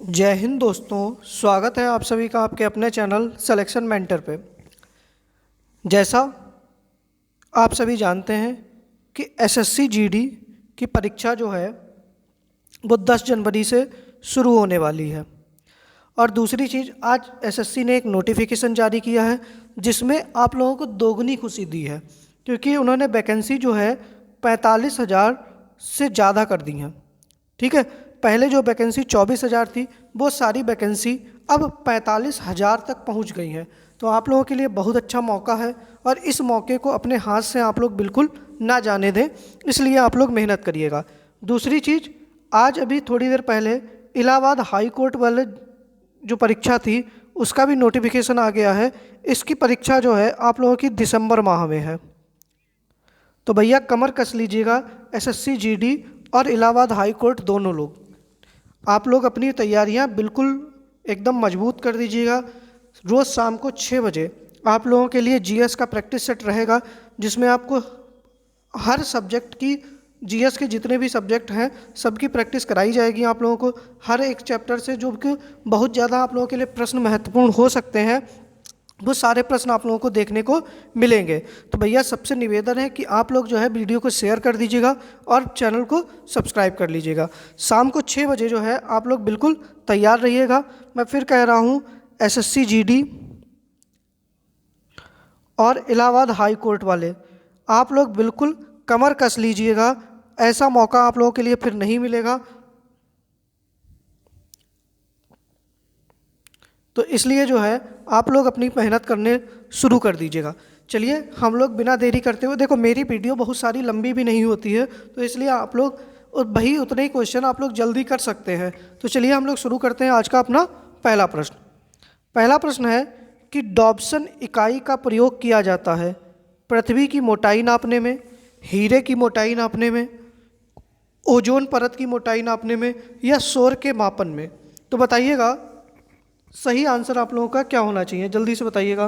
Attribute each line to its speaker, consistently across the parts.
Speaker 1: जय हिंद दोस्तों, स्वागत है आप सभी का आपके अपने चैनल सिलेक्शन मेंटर पे। जैसा आप सभी जानते हैं कि एसएससी जीडी की परीक्षा जो है वो 10 जनवरी से शुरू होने वाली है। और दूसरी चीज़, आज एसएससी ने एक नोटिफिकेशन जारी किया है जिसमें आप लोगों को दोगुनी खुशी दी है, क्योंकि उन्होंने वैकेंसी जो है 45,000 से ज़्यादा कर दी हैं। ठीक है, पहले जो वैकेंसी 24,000 थी वो सारी वैकेंसी अब 45,000 तक पहुंच गई हैं। तो आप लोगों के लिए बहुत अच्छा मौका है और इस मौके को अपने हाथ से आप लोग बिल्कुल ना जाने दें, इसलिए आप लोग मेहनत करिएगा। दूसरी चीज़, आज अभी थोड़ी देर पहले इलाहाबाद हाई कोर्ट वाले जो परीक्षा थी उसका भी नोटिफिकेशन आ गया है। इसकी परीक्षा जो है आप लोगों की दिसंबर माह में है। तो भैया कमर कस लीजिएगा, एसएससी जीडी और इलाहाबाद हाई कोर्ट दोनों लोग आप लोग अपनी तैयारियां बिल्कुल एकदम मजबूत कर दीजिएगा। रोज़ शाम को 6 बजे आप लोगों के लिए जीएस का प्रैक्टिस सेट रहेगा, जिसमें आपको हर सब्जेक्ट की जीएस के जितने भी सब्जेक्ट हैं सबकी प्रैक्टिस कराई जाएगी। आप लोगों को हर एक चैप्टर से जो कि बहुत ज़्यादा आप लोगों के लिए प्रश्न महत्वपूर्ण हो सकते हैं वो सारे प्रश्न आप लोगों को देखने को मिलेंगे। तो भैया सबसे निवेदन है कि आप लोग जो है वीडियो को शेयर कर दीजिएगा और चैनल को सब्सक्राइब कर लीजिएगा। शाम को 6 बजे जो है आप लोग बिल्कुल तैयार रहिएगा। मैं फिर कह रहा हूँ, एसएससी जीडी और इलाहाबाद हाई कोर्ट वाले आप लोग बिल्कुल कमर कस लीजिएगा, ऐसा मौका आप लोगों के लिए फिर नहीं मिलेगा। तो इसलिए जो है आप लोग अपनी मेहनत करने शुरू कर दीजिएगा। चलिए हम लोग बिना देरी करते हुए, देखो मेरी वीडियो बहुत सारी लंबी भी नहीं होती है, तो इसलिए आप लोग वही उतने ही क्वेश्चन आप लोग जल्दी कर सकते हैं। तो चलिए हम लोग शुरू करते हैं आज का अपना पहला प्रश्न। पहला प्रश्न है कि डॉब्सन इकाई का प्रयोग किया जाता है पृथ्वी की मोटाई नापने में, हीरे की मोटाई नापने में, ओजोन परत की मोटाई नापने में या सौर के मापन में। तो बताइएगा सही आंसर आप लोगों का क्या होना चाहिए, जल्दी से बताइएगा।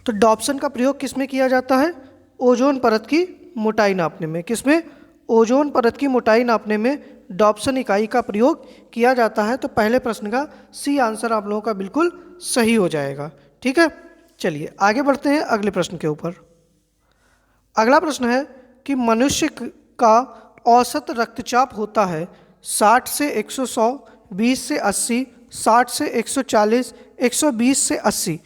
Speaker 1: तो डॉब्सन का प्रयोग किसमें किया जाता है? ओजोन परत की मोटाई नापने में। किसमें? ओजोन परत की मोटाई नापने में डॉब्सन इकाई का प्रयोग किया जाता है। तो पहले प्रश्न का सी आंसर आप लोगों का बिल्कुल सही हो जाएगा। ठीक है, चलिए आगे बढ़ते हैं अगले प्रश्न के ऊपर। अगला प्रश्न है कि मनुष्य का औसत रक्तचाप होता है 60 से 100, 20 से 80, 60 से 140, 120 से 80।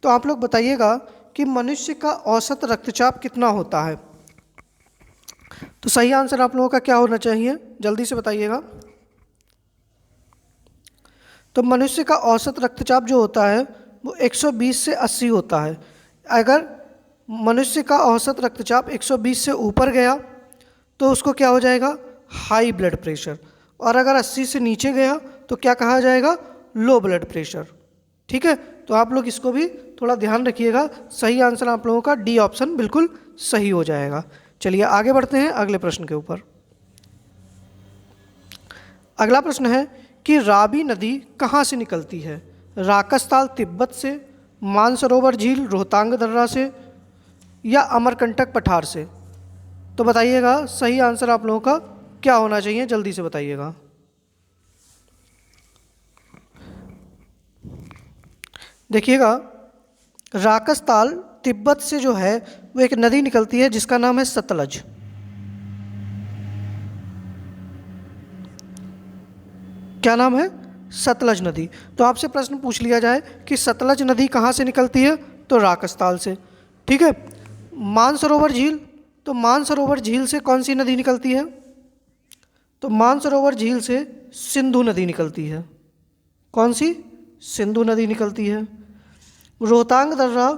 Speaker 1: तो आप लोग बताइएगा कि मनुष्य का औसत रक्तचाप कितना होता है। तो सही आंसर आप लोगों का क्या होना चाहिए, जल्दी से बताइएगा। तो मनुष्य का औसत रक्तचाप जो होता है वो 120 से 80 होता है। अगर मनुष्य का औसत रक्तचाप 120 से ऊपर गया तो उसको क्या हो जाएगा? High blood pressure. और अगर 80 से नीचे गया तो क्या कहा जाएगा? Low blood pressure. ठीक है, तो आप लोग इसको भी थोड़ा ध्यान रखिएगा। सही आंसर आप लोगों का डी ऑप्शन बिल्कुल सही हो जाएगा। चलिए आगे बढ़ते हैं अगले प्रश्न के ऊपर। अगला प्रश्न है कि रावी नदी कहाँ से निकलती है? राकसताल तिब्बत से, मानसरोवर झील रोहतांग दर्रा से या अमरकंटक पठार से। तो बताइएगा सही आंसर आप लोगों का क्या होना चाहिए, जल्दी से बताइएगा। देखिएगा, राकसताल तिब्बत से जो है वो एक नदी निकलती है जिसका नाम है सतलज। क्या नाम है? सतलज नदी। तो आपसे प्रश्न पूछ लिया जाए कि सतलज नदी कहाँ से निकलती है, तो राकसताल से। ठीक है, मानसरोवर झील, तो मानसरोवर झील से कौन सी नदी निकलती है? तो मानसरोवर झील से सिंधु नदी निकलती है। कौन सी? सिंधु नदी निकलती है। रोहतांग दर्रा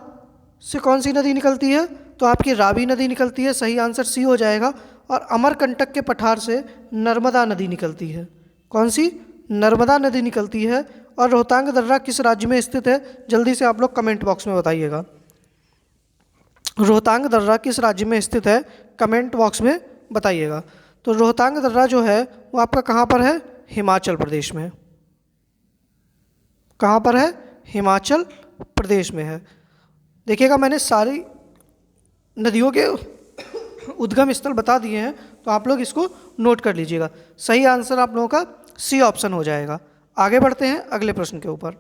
Speaker 1: से कौन सी नदी निकलती है? तो आपकी रावी नदी निकलती है। सही आंसर सी हो जाएगा। और अमरकंटक के पठार से नर्मदा नदी निकलती है। कौन सी? नर्मदा नदी निकलती है। और रोहतांग दर्रा किस राज्य में स्थित है, जल्दी से आप लोग कमेंट बॉक्स में बताइएगा। रोहतांग दर्रा किस राज्य में स्थित है, कमेंट बॉक्स में बताइएगा। तो रोहतांग दर्रा जो है वो आपका कहाँ पर है? हिमाचल प्रदेश में। कहाँ पर है? हिमाचल प्रदेश में है। देखिएगा मैंने सारी नदियों के उद्गम स्थल बता दिए हैं, तो आप लोग इसको नोट कर लीजिएगा। सही आंसर आप लोगों का सी ऑप्शन हो जाएगा। आगे बढ़ते हैं अगले प्रश्न के ऊपर।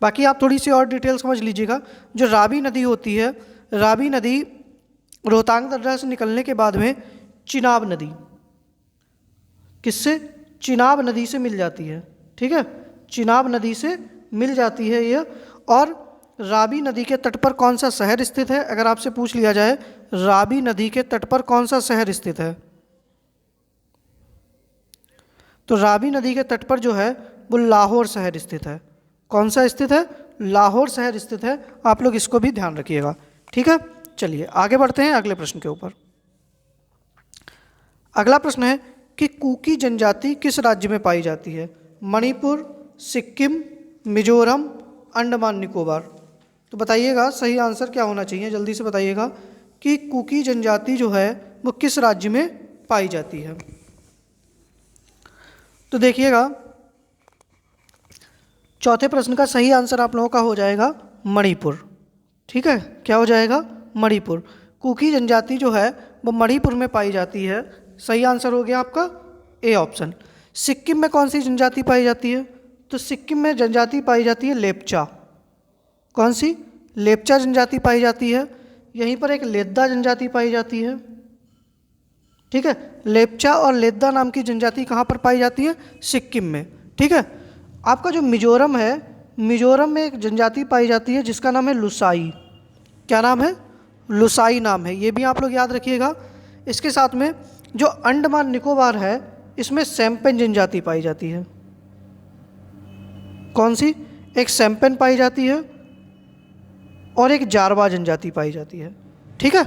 Speaker 1: बाकी आप थोड़ी सी और डिटेल समझ लीजिएगा। जो रावी नदी होती है, रावी नदी रोहतांग दर्रा से निकलने के बाद में चिनाब नदी, किससे? चिनाब नदी से मिल जाती है। ठीक है, चिनाब नदी से मिल जाती है यह। और रावी नदी के तट पर कौन सा शहर स्थित है? अगर आपसे पूछ लिया जाए रावी नदी के तट पर कौन सा शहर स्थित है, तो रावी नदी के तट पर जो है वो लाहौर शहर स्थित है। कौन सा स्थित है? लाहौर शहर स्थित है। आप लोग इसको भी ध्यान रखिएगा। ठीक है, चलिए आगे बढ़ते हैं अगले प्रश्न के ऊपर। अगला प्रश्न है कि कुकी जनजाति किस राज्य में पाई जाती है? मणिपुर, सिक्किम, मिजोरम, अंडमान निकोबार। तो बताइएगा सही आंसर क्या होना चाहिए, जल्दी से बताइएगा कि कुकी जनजाति जो है वो किस राज्य में पाई जाती है। तो देखिएगा चौथे प्रश्न का सही आंसर आप लोगों का हो जाएगा मणिपुर। ठीक है, क्या हो जाएगा? मणिपुर। कुकी जनजाति जो है वो मणिपुर में पाई जाती है। सही आंसर हो गया आपका ए ऑप्शन। सिक्किम में कौन सी जनजाति पाई जाती है? तो सिक्किम में जनजाति पाई जाती है लेप्चा। कौन सी? लेप्चा जनजाति पाई जाती है। यहीं पर एक लेद्दा जनजाति पाई जाती है। ठीक है, लेप्चा और लेद्दा नाम की जनजाति कहाँ पर पाई जाती है? सिक्किम में। ठीक है, आपका जो मिजोरम है, मिजोरम में एक जनजाति पाई जाती है जिसका नाम है लुसाई। क्या नाम है? लुसाई नाम है। ये भी आप लोग याद रखिएगा। इसके साथ में जो अंडमान निकोबार है इसमें सैम्पन जनजाति पाई जाती है। कौन सी? एक सैम्पन पाई जाती है और एक जारवा जनजाति पाई जाती है। ठीक है,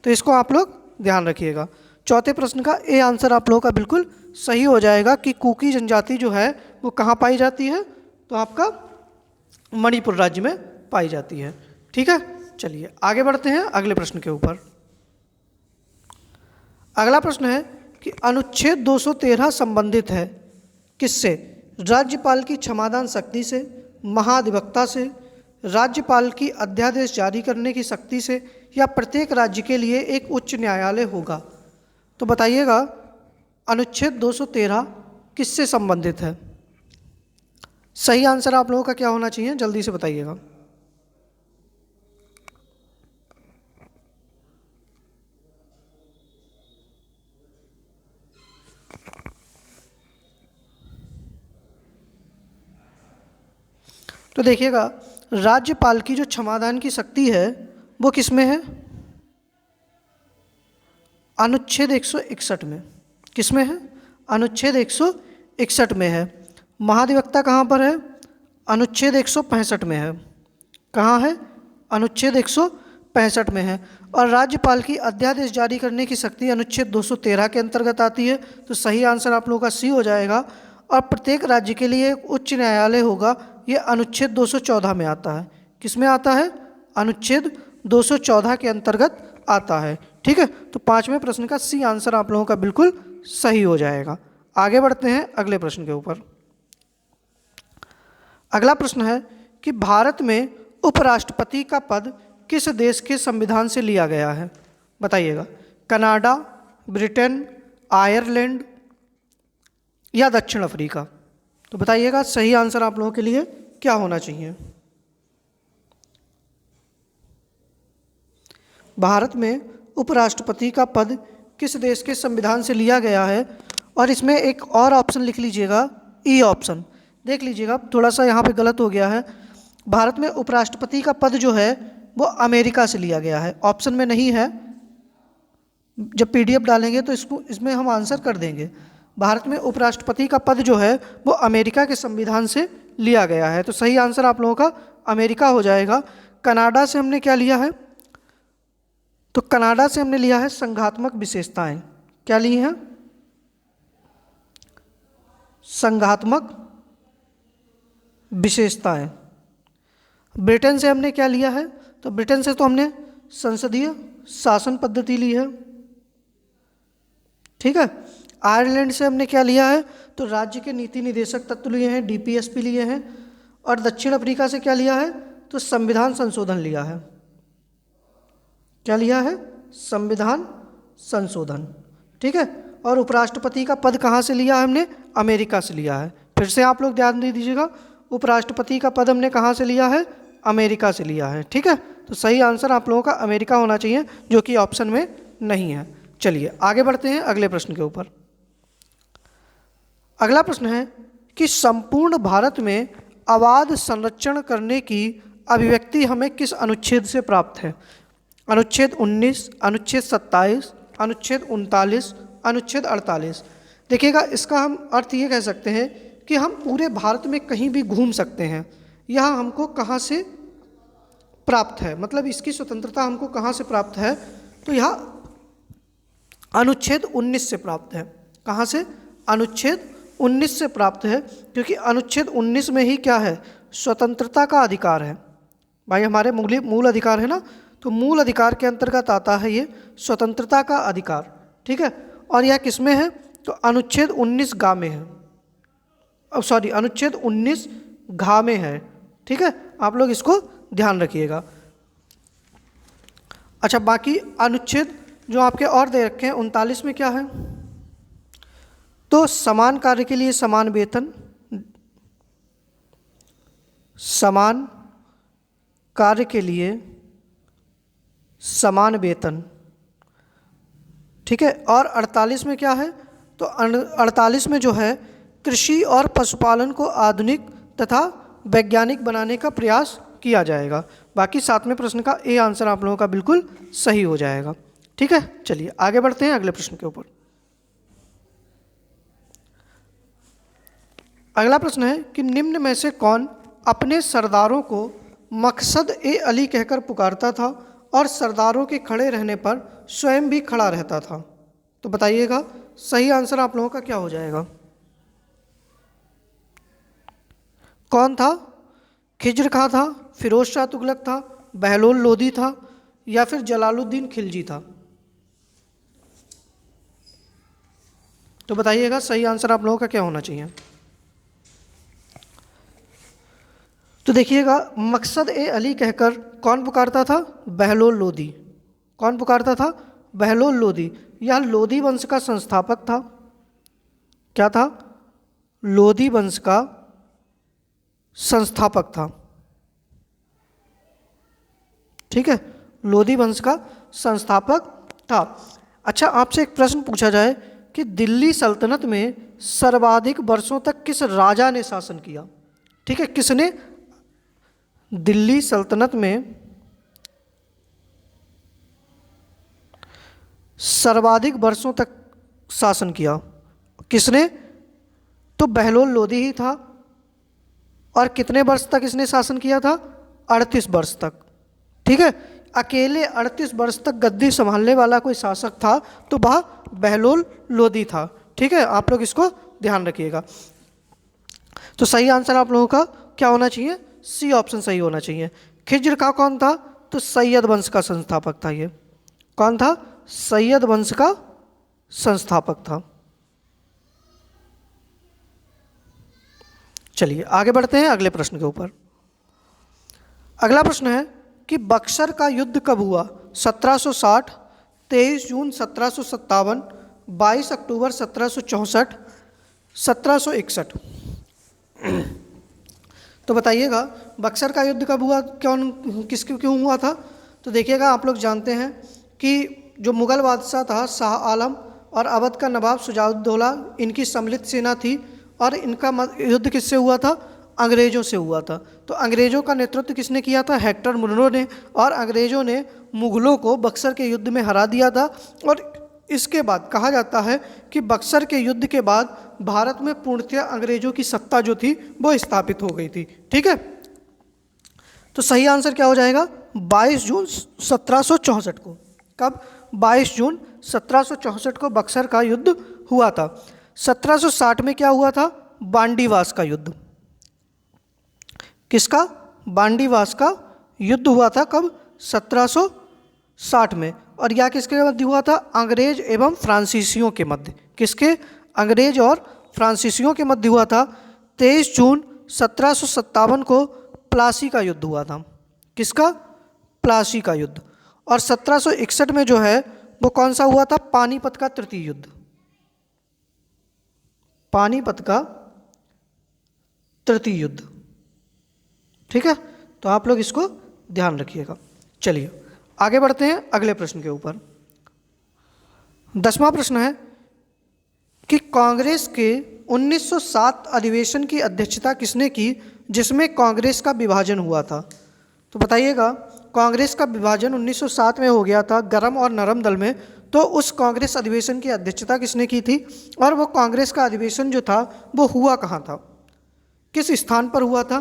Speaker 1: तो इसको आप लोग ध्यान रखिएगा। चौथे प्रश्न का ए आंसर आप लोगों का बिल्कुल सही हो जाएगा कि कुकी जनजाति जो है वो कहाँ पाई जाती है? तो आपका मणिपुर राज्य में पाई जाती है। ठीक है, चलिए आगे बढ़ते हैं अगले प्रश्न के ऊपर। अगला प्रश्न है कि अनुच्छेद 213 संबंधित है किससे? राज्यपाल की क्षमादान शक्ति से, महाधिवक्ता से, राज्यपाल की अध्यादेश जारी करने की शक्ति से, या प्रत्येक राज्य के लिए एक उच्च न्यायालय होगा। तो बताइएगा अनुच्छेद 213 किससे संबंधित है? सही आंसर आप लोगों का क्या होना चाहिए, जल्दी से बताइएगा। तो देखिएगा राज्यपाल की जो क्षमादान की शक्ति है वो किस में है? अनुच्छेद 161 में। किस में है? अनुच्छेद 161 में है। महाधिवक्ता कहाँ पर है? अनुच्छेद 165 में है। कहाँ है? अनुच्छेद 165 में है। और राज्यपाल की अध्यादेश जारी करने की शक्ति अनुच्छेद 213 के अंतर्गत आती है। तो सही आंसर आप लोगों का सी हो जाएगा। और प्रत्येक राज्य के लिए एक उच्च न्यायालय होगा, ये अनुच्छेद 214 में आता है। किस में आता है? अनुच्छेद 214 के अंतर्गत आता है। ठीक है, तो पांचवें प्रश्न का सी आंसर आप लोगों का बिल्कुल सही हो जाएगा। आगे बढ़ते हैं अगले प्रश्न के ऊपर। अगला प्रश्न है कि भारत में उपराष्ट्रपति का पद किस देश के संविधान से लिया गया है? बताइएगा। कनाडा, ब्रिटेन, आयरलैंड या दक्षिण अफ्रीका। तो बताइएगा सही आंसर आप लोगों के लिए क्या होना चाहिए। भारत में उपराष्ट्रपति का पद किस देश के संविधान से लिया गया है? और इसमें एक और ऑप्शन लिख लीजिएगा, ई ऑप्शन। देख लीजिएगा थोड़ा सा यहाँ पे गलत हो गया है। भारत में उपराष्ट्रपति का पद जो है वो अमेरिका से लिया गया है, ऑप्शन में नहीं है। जब पीडीएफ डालेंगे तो इसमें हम आंसर कर देंगे। भारत में उपराष्ट्रपति का पद जो है वो अमेरिका के संविधान से लिया गया है। तो सही आंसर आप लोगों का अमेरिका हो जाएगा। कनाडा से हमने क्या लिया है? तो कनाडा से हमने लिया है संघात्मक विशेषताएं। क्या ली हैं? संघात्मक विशेषताएं। ब्रिटेन से हमने क्या लिया है? तो ब्रिटेन से तो हमने संसदीय शासन पद्धति ली है। ठीक है। आयरलैंड से हमने क्या लिया है? तो राज्य के नीति निदेशक तत्व लिए हैं, डीपीएसपी लिए हैं। और दक्षिण अफ्रीका से क्या लिया है? तो संविधान संशोधन लिया है। क्या लिया है? संविधान संशोधन। ठीक है। और उपराष्ट्रपति का पद कहाँ से लिया है हमने? अमेरिका से लिया है। फिर से आप लोग ध्यान दे दीजिएगा, उपराष्ट्रपति का पद हमने कहाँ से लिया है? अमेरिका से लिया है। ठीक है, तो सही आंसर आप लोगों का अमेरिका होना चाहिए, जो कि ऑप्शन में नहीं है। चलिए आगे बढ़ते हैं अगले प्रश्न के ऊपर। अगला प्रश्न है कि संपूर्ण भारत में आबाद संरक्षण करने की अभिव्यक्ति हमें किस अनुच्छेद से प्राप्त है? अनुच्छेद 19, अनुच्छेद 27, अनुच्छेद 39, अनुच्छेद 48। देखिएगा, इसका हम अर्थ ये कह सकते हैं कि हम पूरे भारत में कहीं भी घूम सकते हैं। यह हमको कहाँ से प्राप्त है, मतलब इसकी स्वतंत्रता हमको कहाँ से प्राप्त है? तो यह अनुच्छेद 19 से प्राप्त है। कहाँ से? अनुच्छेद 19 से प्राप्त है, क्योंकि अनुच्छेद 19 में ही क्या है? स्वतंत्रता का अधिकार है। भाई हमारे मूल अधिकार है ना, तो मूल अधिकार के अंतर्गत आता है ये स्वतंत्रता का अधिकार। ठीक है, और यह किस में है? तो अनुच्छेद 19 गा में है, अनुच्छेद 19 घा में है। ठीक है, आप लोग इसको ध्यान रखिएगा। अच्छा, बाकी अनुच्छेद जो आपके और दे रखे हैं 39 में क्या है? तो समान कार्य के लिए समान वेतन, समान कार्य के लिए समान वेतन। ठीक है, और 48 में क्या है? तो 48 में जो है कृषि और पशुपालन को आधुनिक तथा वैज्ञानिक बनाने का प्रयास किया जाएगा। बाकी 7वें प्रश्न का ए आंसर आप लोगों का बिल्कुल सही हो जाएगा। ठीक है, चलिए आगे बढ़ते हैं अगले प्रश्न के ऊपर। अगला प्रश्न है कि निम्न में से कौन अपने सरदारों को मकसद ए अली कहकर पुकारता था और सरदारों के खड़े रहने पर स्वयं भी खड़ा रहता था? तो बताइएगा, सही आंसर आप लोगों का क्या हो जाएगा? कौन था? खिज्र खां था, फिरोज शाह तुगलक था, बहलोल लोदी था, या फिर जलालुद्दीन खिलजी था? तो बताइएगा, सही आंसर आप लोगों का क्या होना चाहिए? तो देखिएगा, मकसद ए अली कहकर कौन पुकारता था? बहलोल लोदी। कौन पुकारता था? बहलोल लोदी। यह लोदी वंश का संस्थापक था। क्या था? लोदी वंश का संस्थापक था। ठीक है, लोदी वंश का संस्थापक था। अच्छा, आपसे एक प्रश्न पूछा जाए कि दिल्ली सल्तनत में सर्वाधिक वर्षों तक किस राजा ने शासन किया? ठीक है, किसने दिल्ली सल्तनत में सर्वाधिक वर्षों तक शासन किया? किसने? तो बहलोल लोदी ही था। और कितने वर्ष तक इसने शासन किया था? 38 वर्ष तक। ठीक है, अकेले 38 वर्ष तक गद्दी संभालने वाला कोई शासक था तो वह बहलोल लोदी था। ठीक है, आप लोग इसको ध्यान रखिएगा। तो सही आंसर आप लोगों का क्या होना चाहिए? सी ऑप्शन सही होना चाहिए। खिज्र खां कौन था? तो सैयद वंश का संस्थापक था। ये कौन था? सैयद वंश का संस्थापक था। चलिए आगे बढ़ते हैं अगले प्रश्न के ऊपर। अगला प्रश्न है कि बक्सर का युद्ध कब हुआ? 1760, 23 जून 1757, 22 अक्टूबर 1764, 1761। तो बताइएगा, बक्सर का युद्ध कब हुआ? क्यों हुआ था? तो देखिएगा, आप लोग जानते हैं कि जो मुग़ल बादशाह था शाह आलम और अवध का नवाब शुजाउद्दौला, इनकी सम्मिलित सेना थी और इनका युद्ध किससे हुआ था? अंग्रेज़ों से हुआ था। तो अंग्रेज़ों का नेतृत्व किसने किया था? हेक्टर मुनरो ने। और अंग्रेज़ों ने मुग़लों को बक्सर के युद्ध में हरा दिया था। और इसके बाद कहा जाता है कि बक्सर के युद्ध के बाद भारत में पूर्णतः अंग्रेज़ों की सत्ता जो थी वो स्थापित हो गई थी। ठीक है, तो सही आंसर क्या हो जाएगा? 22 जून 1764 को। कब? 22 जून 1764 को बक्सर का युद्ध हुआ था। 1760 में क्या हुआ था? बांडीवास का युद्ध। किसका? बांडीवास का युद्ध हुआ था। कब? 1760 में। और यह किसके मध्य हुआ था? अंग्रेज एवं फ्रांसीसियों के मध्य। किसके? अंग्रेज और फ्रांसीसियों के मध्य हुआ था। 23 जून 1757 को प्लासी का युद्ध हुआ था। किसका? प्लासी का युद्ध। और 1761 में जो है वो कौन सा हुआ था? पानीपत का तृतीय युद्ध। पानीपत का तृतीय युद्ध। ठीक है, तो आप लोग इसको ध्यान रखिएगा। चलिए आगे बढ़ते हैं अगले प्रश्न के ऊपर। 10वां प्रश्न है कि कांग्रेस के 1907 अधिवेशन की अध्यक्षता किसने की जिसमें कांग्रेस का विभाजन हुआ था? तो बताइएगा, कांग्रेस का विभाजन 1907 में हो गया था गरम और नरम दल में, तो उस कांग्रेस अधिवेशन की अध्यक्षता किसने की थी और वो कांग्रेस का अधिवेशन जो था वो हुआ कहाँ था, किस स्थान पर हुआ था?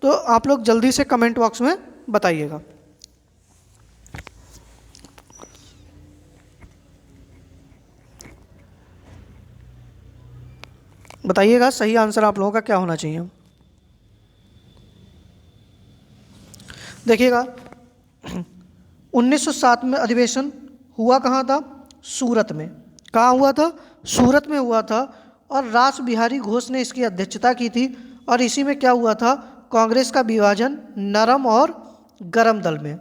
Speaker 1: तो आप लोग जल्दी से कमेंट बॉक्स में बताइएगा। बताइएगा सही आंसर आप लोगों का क्या होना चाहिए। देखिएगा 1907 में अधिवेशन हुआ कहाँ था? सूरत में। कहाँ हुआ था? सूरत में हुआ था और रास बिहारी घोष ने इसकी अध्यक्षता की थी। और इसी में क्या हुआ था? कांग्रेस का विभाजन नरम और गरम दल में।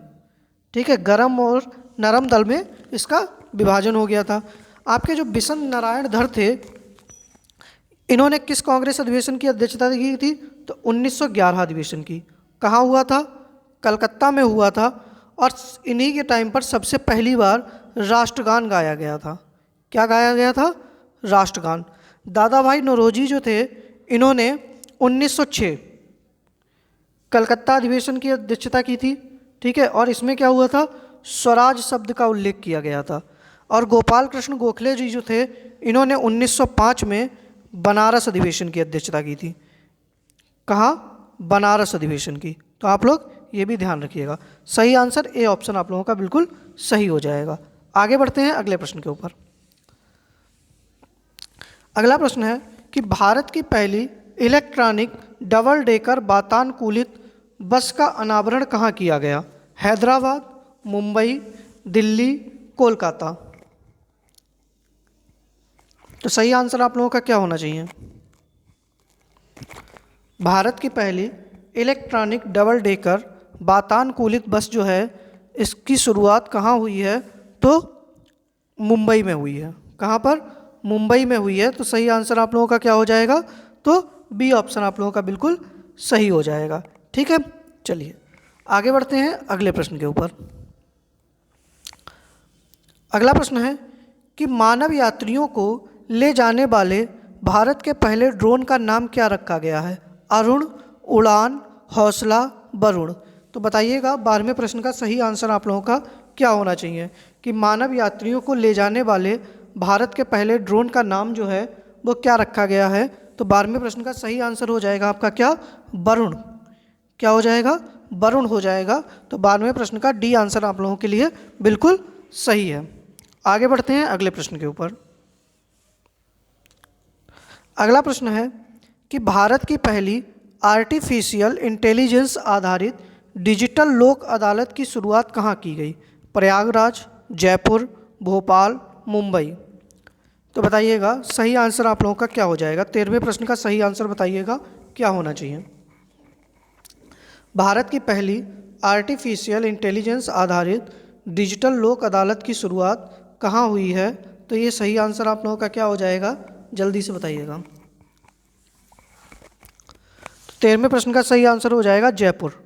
Speaker 1: ठीक है, गरम और नरम दल में इसका विभाजन हो गया था। आपके जो बिशन नारायण धर थे, इन्होंने किस कांग्रेस अधिवेशन की अध्यक्षता की थी? तो 1911 अधिवेशन की। कहाँ हुआ था? कलकत्ता में हुआ था। और इन्हीं के टाइम पर सबसे पहली बार राष्ट्रगान गाया गया था। क्या गाया गया था? राष्ट्रगान। दादा भाई नौरोजी जो थे, इन्होंने 1906 कलकत्ता अधिवेशन की अध्यक्षता की थी। ठीक है, और इसमें क्या हुआ था? स्वराज शब्द का उल्लेख किया गया था। और गोपाल कृष्ण गोखले जी जो थे, इन्होंने 1905 में बनारस अधिवेशन की अध्यक्षता की थी। कहाँ? बनारस अधिवेशन की। तो आप लोग ये भी ध्यान रखिएगा। सही आंसर ए ऑप्शन आप लोगों का बिल्कुल सही हो जाएगा। आगे बढ़ते हैं अगले प्रश्न के ऊपर। अगला प्रश्न है कि भारत की पहली इलेक्ट्रॉनिक डबल डेकर वातानुकूलित बस का अनावरण कहाँ किया गया? हैदराबाद, मुंबई, दिल्ली, कोलकाता। तो सही आंसर आप लोगों का क्या होना चाहिए? भारत की पहली इलेक्ट्रॉनिक डबल डेकर वातानुकूलित बस जो है, इसकी शुरुआत कहाँ हुई है? तो मुंबई में हुई है। कहाँ पर? मुंबई में हुई है। तो सही आंसर आप लोगों का क्या हो जाएगा? तो बी ऑप्शन आप लोगों का बिल्कुल सही हो जाएगा। ठीक है, चलिए आगे बढ़ते हैं अगले प्रश्न के ऊपर। अगला प्रश्न है कि मानव यात्रियों को ले जाने वाले भारत के पहले ड्रोन का नाम क्या रखा गया है? अरुण, उड़ान, हौसला, वरुण। तो बताइएगा 12वें प्रश्न का सही आंसर आप लोगों का क्या होना चाहिए कि मानव यात्रियों को ले जाने वाले भारत के पहले ड्रोन का नाम जो है वो क्या रखा गया है? तो 12वें प्रश्न का सही आंसर हो जाएगा आपका क्या? वरुण। क्या हो जाएगा? वरुण हो जाएगा। तो 12वें प्रश्न का डी आंसर आप लोगों के लिए बिल्कुल सही है। आगे बढ़ते हैं अगले प्रश्न के ऊपर। अगला प्रश्न है कि भारत की पहली आर्टिफिशियल इंटेलिजेंस आधारित डिजिटल लोक अदालत की शुरुआत कहाँ की गई? प्रयागराज, जयपुर, भोपाल, मुंबई। तो बताइएगा सही आंसर आप लोगों का क्या हो जाएगा? 13वें प्रश्न का सही आंसर बताइएगा क्या होना चाहिए। भारत की पहली आर्टिफिशियल इंटेलिजेंस आधारित डिजिटल लोक अदालत की शुरुआत कहाँ हुई है? तो ये सही आंसर आप लोगों का क्या हो जाएगा? जल्दी से बताइएगा। 13वें प्रश्न का सही आंसर हो जाएगा जयपुर।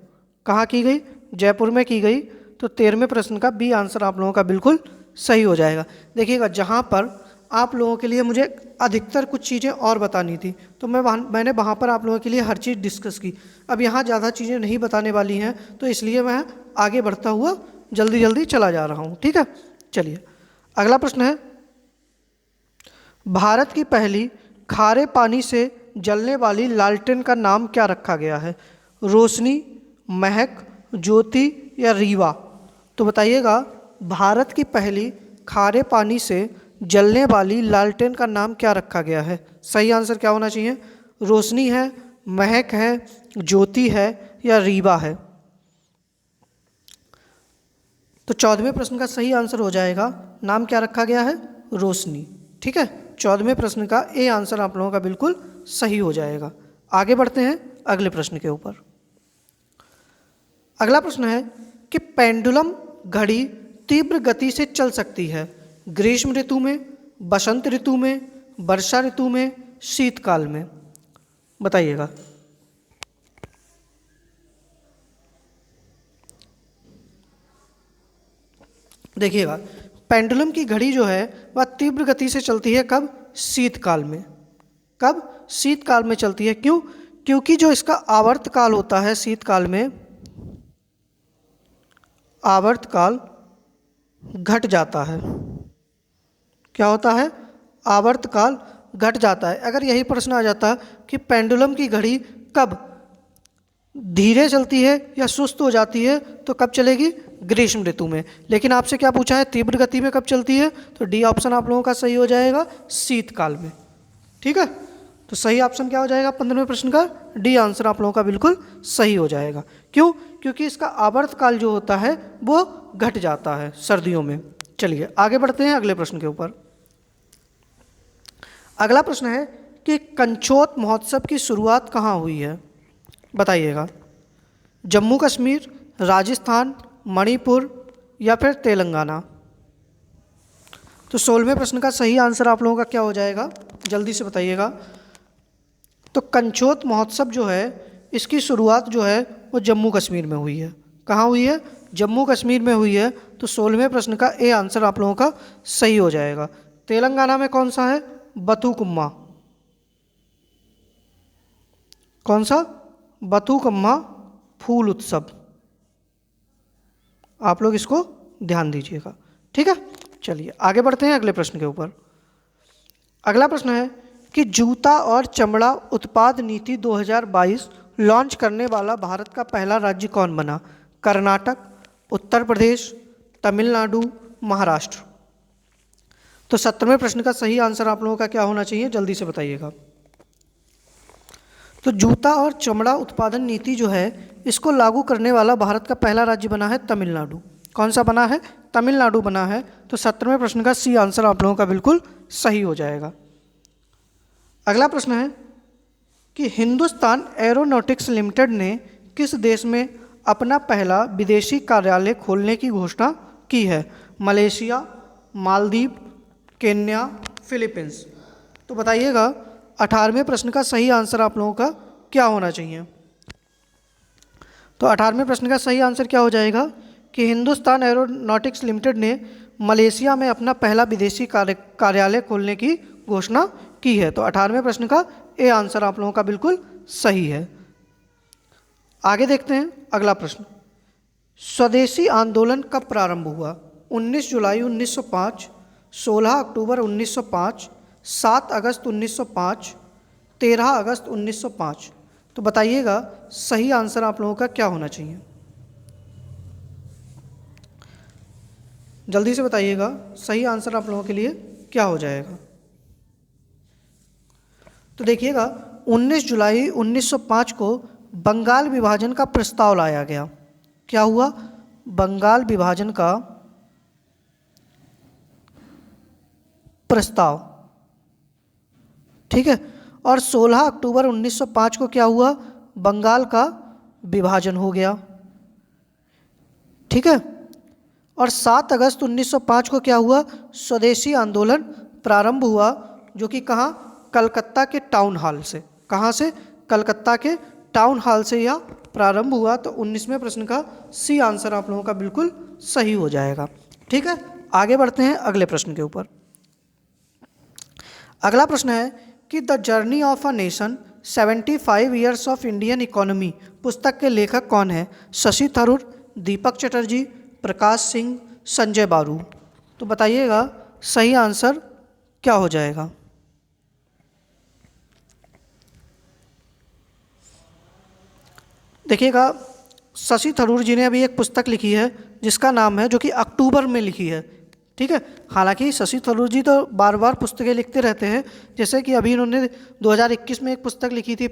Speaker 1: कहाँ की गई? जयपुर में की गई। तो 13वें प्रश्न का बी आंसर आप लोगों का बिल्कुल सही हो जाएगा। देखिएगा जहाँ पर आप लोगों के लिए मुझे अधिकतर कुछ चीज़ें और बतानी थी, तो मैंने वहाँ पर आप लोगों के लिए हर चीज़ डिस्कस की। अब यहाँ ज़्यादा चीज़ें नहीं बताने वाली हैं, तो इसलिए मैं आगे बढ़ता हुआ जल्दी जल्दी चला जा रहा हूँ। ठीक है, चलिए अगला प्रश्न है, भारत की पहली खारे पानी से जलने वाली लालटेन का नाम क्या रखा गया है? रोशनी, महक, ज्योति या रीवा। तो बताइएगा भारत की पहली खारे पानी से जलने वाली लालटेन का नाम क्या रखा गया है? सही आंसर क्या होना चाहिए? रोशनी है, महक है, ज्योति है या रीवा है। तो 14वें प्रश्न का सही आंसर हो जाएगा, नाम क्या रखा गया है? रोशनी। ठीक है, 14वें प्रश्न का ए आंसर आप लोगों का बिल्कुल सही हो जाएगा। आगे बढ़ते हैं अगले प्रश्न के ऊपर। अगला प्रश्न है कि पेंडुलम घड़ी तीव्र गति से चल सकती है? ग्रीष्म ऋतु में, बसंत ऋतु में, वर्षा ऋतु में, शीतकाल में? बताइएगा। देखिएगा, पेंडुलम की घड़ी जो है वह तीव्र गति से चलती है कब? शीतकाल में। कब? शीतकाल में चलती है। क्यों? क्योंकि जो इसका आवर्तकाल होता है शीतकाल में, आवर्तकाल घट जाता है। क्या होता है? आवर्तकाल घट जाता है। अगर यही प्रश्न आ जाता कि पेंडुलम की घड़ी कब धीरे चलती है या सुस्त हो जाती है, तो कब चलेगी? ग्रीष्म ऋतु में। लेकिन आपसे क्या पूछा है? तीव्र गति में कब चलती है? तो डी ऑप्शन आप लोगों का सही हो जाएगा, शीतकाल में। ठीक है, तो सही ऑप्शन क्या हो जाएगा 15वें प्रश्न का? डी आंसर आप लोगों का बिल्कुल सही हो जाएगा। क्यों? क्योंकि इसका आवर्तकाल जो होता है वो घट जाता है सर्दियों में। चलिए आगे बढ़ते हैं अगले प्रश्न के ऊपर। अगला प्रश्न है कि कंचोत महोत्सव की शुरुआत कहाँ हुई है? बताइएगा। जम्मू कश्मीर, राजस्थान, मणिपुर या फिर तेलंगाना? तो 16वें प्रश्न का सही आंसर आप लोगों का क्या हो जाएगा? जल्दी से बताइएगा। तो कंचोत महोत्सव जो है इसकी शुरुआत जो है वो जम्मू कश्मीर में हुई है। कहाँ हुई है? जम्मू कश्मीर में हुई है। तो 16वें प्रश्न का ए आंसर आप लोगों का सही हो जाएगा। तेलंगाना में कौन सा है? बथुकम्मा। कौन सा? बथुकम्मा फूल उत्सव। आप लोग इसको ध्यान दीजिएगा। ठीक है, चलिए आगे बढ़ते हैं अगले प्रश्न के ऊपर। अगला प्रश्न है कि जूता और चमड़ा उत्पाद नीति 2022 लॉन्च करने वाला भारत का पहला राज्य कौन बना? कर्नाटक, उत्तर प्रदेश, तमिलनाडु, महाराष्ट्र? तो 17वें प्रश्न का सही आंसर आप लोगों का क्या होना चाहिए? जल्दी से बताइएगा। तो जूता और चमड़ा उत्पादन नीति जो है इसको लागू करने वाला भारत का पहला राज्य बना है तमिलनाडु। कौन सा बना है? तमिलनाडु बना है। तो 17वें प्रश्न का सी आंसर आप लोगों का बिल्कुल सही हो जाएगा। अगला प्रश्न है कि हिंदुस्तान एरोनॉटिक्स लिमिटेड ने किस देश में अपना पहला विदेशी कार्यालय खोलने की घोषणा की है? Malaysia, Maldives, Kenya, Philippines? तो बताइएगा 18वें प्रश्न का सही आंसर आप लोगों का क्या होना चाहिए? तो 18वें प्रश्न का सही आंसर क्या हो जाएगा कि हिंदुस्तान एरोनॉटिक्स लिमिटेड ने मलेशिया में अपना पहला विदेशी कार्यालय खोलने की घोषणा की है। तो 18वें प्रश्न का ए आंसर आप लोगों का बिल्कुल सही है। आगे देखते हैं अगला प्रश्न। स्वदेशी आंदोलन कब प्रारंभ हुआ? 19 जुलाई 1905, 16 अक्टूबर 1905, 7 अगस्त 1905, 13 अगस्त 1905? तो बताइएगा सही आंसर आप लोगों का क्या होना चाहिए? जल्दी से बताइएगा, सही आंसर आप लोगों के लिए क्या हो जाएगा? तो देखिएगा 19 जुलाई 1905 को बंगाल विभाजन का प्रस्ताव लाया गया। क्या हुआ? बंगाल विभाजन का प्रस्ताव। ठीक है, और 16 अक्टूबर 1905 को क्या हुआ? बंगाल का विभाजन हो गया। ठीक है, और 7 अगस्त 1905 को क्या हुआ? स्वदेशी आंदोलन प्रारंभ हुआ, जो कि कहाँ? कलकत्ता के टाउन हॉल से। कहाँ से? कलकत्ता के टाउन हॉल से यह प्रारंभ हुआ। तो 19वें प्रश्न का सी आंसर आप लोगों का बिल्कुल सही हो जाएगा। ठीक है, आगे बढ़ते हैं अगले प्रश्न के ऊपर। अगला प्रश्न है कि the journey of a nation 75 years of Indian economy पुस्तक के लेखक कौन है? शशि थरूर, दीपक चटर्जी, प्रकाश सिंह, संजय बारू? तो बताइएगा सही आंसर क्या हो जाएगा? देखिएगा शशि थरूर जी ने अभी एक पुस्तक लिखी है जिसका नाम है, जो कि अक्टूबर में लिखी है। ठीक है, हालांकि शशि थरूर जी तो बार बार पुस्तकें लिखते रहते हैं। जैसे कि अभी इन्होंने 2021 में एक पुस्तक लिखी थी,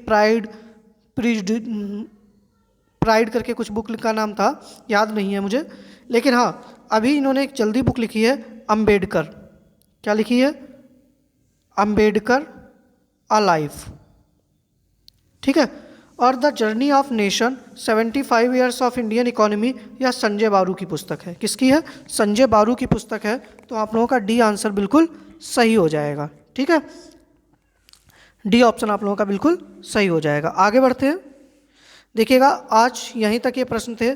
Speaker 1: प्राइड करके कुछ बुक का नाम था, याद नहीं है मुझे। लेकिन हाँ, अभी इन्होंने एक जल्दी बुक लिखी है, अम्बेडकर। क्या लिखी है? Ambedkar a life. ठीक है, और the journey of nation 75 years of Indian economy, यह संजय बारू की पुस्तक है। किसकी है? संजय बारू की पुस्तक है। तो आप लोगों का डी आंसर बिल्कुल सही हो जाएगा। ठीक है, डी ऑप्शन आप लोगों का बिल्कुल सही हो जाएगा। आगे बढ़ते हैं। देखिएगा, आज यहीं तक ये प्रश्न थे।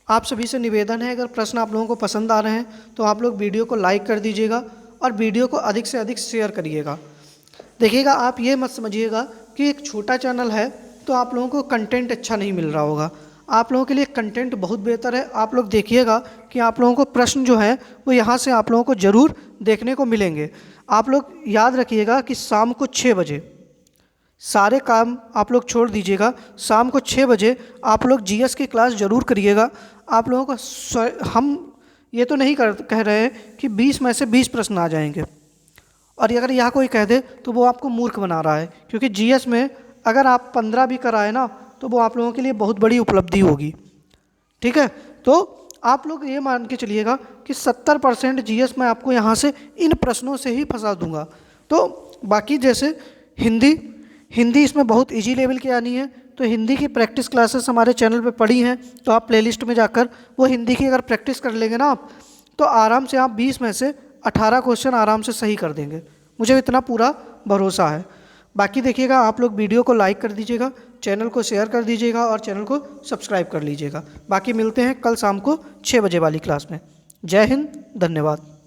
Speaker 1: आप सभी से निवेदन है, अगर प्रश्न आप लोगों को पसंद आ रहे हैं तो आप लोग वीडियो को लाइक कर दीजिएगा और वीडियो को अधिक से अधिक शेयर करिएगा। देखिएगा, आप ये मत समझिएगा कि एक छोटा चैनल है तो आप लोगों को कंटेंट अच्छा नहीं मिल रहा होगा। आप लोगों के लिए कंटेंट बहुत बेहतर है। आप लोग देखिएगा कि आप लोगों को प्रश्न जो है वो यहाँ से आप लोगों को ज़रूर देखने को मिलेंगे। आप लोग याद रखिएगा कि शाम को 6 बजे सारे काम आप लोग छोड़ दीजिएगा। शाम को 6 बजे आप लोग जीएस की क्लास ज़रूर करिएगा। आप लोगों को हम ये तो नहीं कह रहे हैं कि 20 में से 20 प्रश्न आ जाएंगे, और अगर यहाँ कोई कह दे तो वो आपको मूर्ख बना रहा है, क्योंकि जीएस में अगर आप 15 भी कराए ना तो वो आप लोगों के लिए बहुत बड़ी उपलब्धि होगी। ठीक है, तो आप लोग ये मान के चलिएगा कि 70% जीएस मैं आपको यहाँ से इन प्रश्नों से ही फंसा दूंगा। तो बाकी जैसे हिंदी इसमें बहुत इजी लेवल की आनी है, तो हिंदी की प्रैक्टिस क्लासेस हमारे चैनल पे पड़ी हैं, तो आप प्लेलिस्ट में जाकर वो हिंदी की अगर प्रैक्टिस कर लेंगे ना आप, तो आराम से आप 20 में से 18 क्वेश्चन आराम से सही कर देंगे। मुझे इतना पूरा भरोसा है। बाकी देखिएगा, आप लोग वीडियो को लाइक कर दीजिएगा, चैनल को शेयर कर दीजिएगा और चैनल को सब्सक्राइब कर लीजिएगा। बाकी मिलते हैं कल शाम को 6 बजे वाली क्लास में। जय हिंद, धन्यवाद।